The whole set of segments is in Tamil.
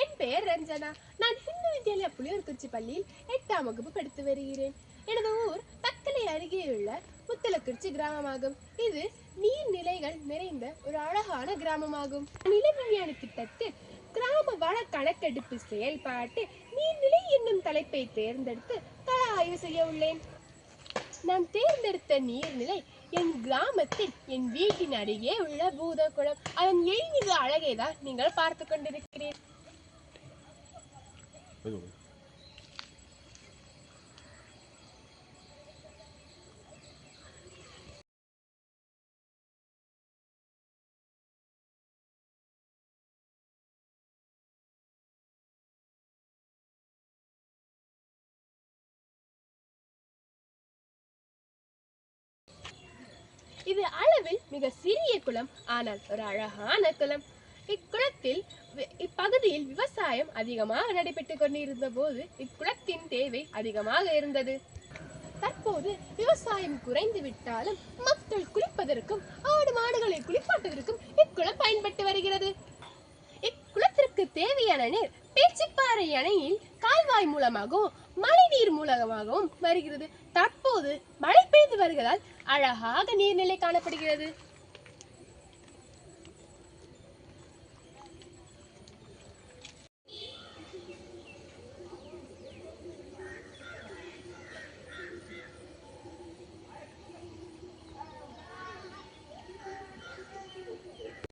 என் பெயர் ரஞ்சனா. நான் ஹிந்து வித்யாலயா புளியூர்குச்சி பள்ளியில் 8ஆம் வகுப்பு படித்து வருகிறேன். எனது ஊர் தக்கலை அருகேயுள்ள முத்தலக்குறிச்சி கிராமமாகும். இது நீர்நிலைகள் நிறைந்த ஒரு அழகான கிராமமாகும். நில விஞ்ஞான திட்டத்தில் கிராம வள கணக்கெடுப்பு செயல்பாட்டு நீர்நிலை என்னும் தலைப்பை தேர்ந்தெடுத்து கள ஆய்வு செய்ய உள்ளேன். நான் தேர்ந்தெடுத்த நீர்நிலை என் கிராமத்தில் என் வீட்டின் அருகே உள்ள பூதக்குளம். அதன் எழில்மிகு அழகைதான் நீங்கள் பார்த்து கொண்டிருக்கிறீர்கள். இது அளவில் மிக சிறிய குளம், ஆனால் ஒரு அழகான குளம். இக்குளத்தில் இப்பகுதியில் விவசாயம் அதிகமாக நடைபெற்றுக் கொண்டிருந்த போது இக்குளத்தின் தேவை அதிகமாக இருந்தது. தற்போது விவசாயம் குறைந்து விட்டாலும் மக்கள் குளிப்பதற்கும் ஆடு மாடுகளை குளிப்பாட்டுவதற்கும் இக்குளம் பயன்பட்டு வருகிறது. இக்குளத்திற்கு தேவையான நீர் பேச்சிப்பாறை அணையில் கால்வாய் மூலமாகவும் மழை நீர் மூலமாகவும் வருகிறது. தற்போது மழை பெய்து வருவதால் அழகாக நீர்நிலை காணப்படுகிறது.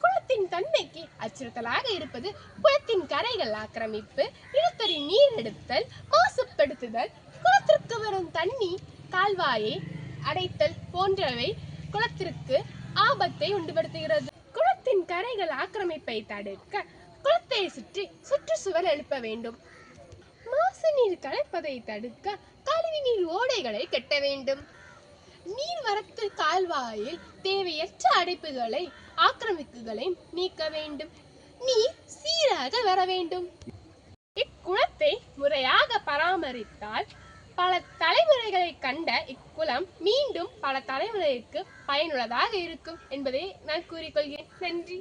குளத்தின் தன்மைக்கு அச்சுறுத்தலாக இருப்பது குளத்தின் கரைகள் ஆக்கிரமிப்பு, நிலத்தடி நீர் எடுத்தல், மாசுபடுத்துதல், குளத்திற்கு வரும் தண்ணி கால்வாயை அடைத்தல் போன்றவை குளத்திற்கு ஆபத்தை உண்டுபடுத்துகிறது. குளத்தின் கரைகள் ஆக்கிரமிப்பை தடுக்க குளத்தை சுற்றி சுற்றுச்சுவர் எழுப்ப வேண்டும். மாசு நீர் கலப்பதை தடுக்க கழிவு நீர் ஓடைகளை கட்ட வேண்டும். நீர்வரத்து கால்வாயில் தேவையற்ற அடைப்புகளை ஆக்கிரமிப்புகளை நீக்க வேண்டும். நீர் சீராக வர வேண்டும். இக்குளத்தை முறையாக பராமரித்தால் பல தலைமுறைகளை கண்ட இக்குளம் மீண்டும் பல தலைமுறைக்கு பயனுள்ளதாக இருக்கும் என்பதை நான் கூறிக்கொள்கிறேன். நன்றி.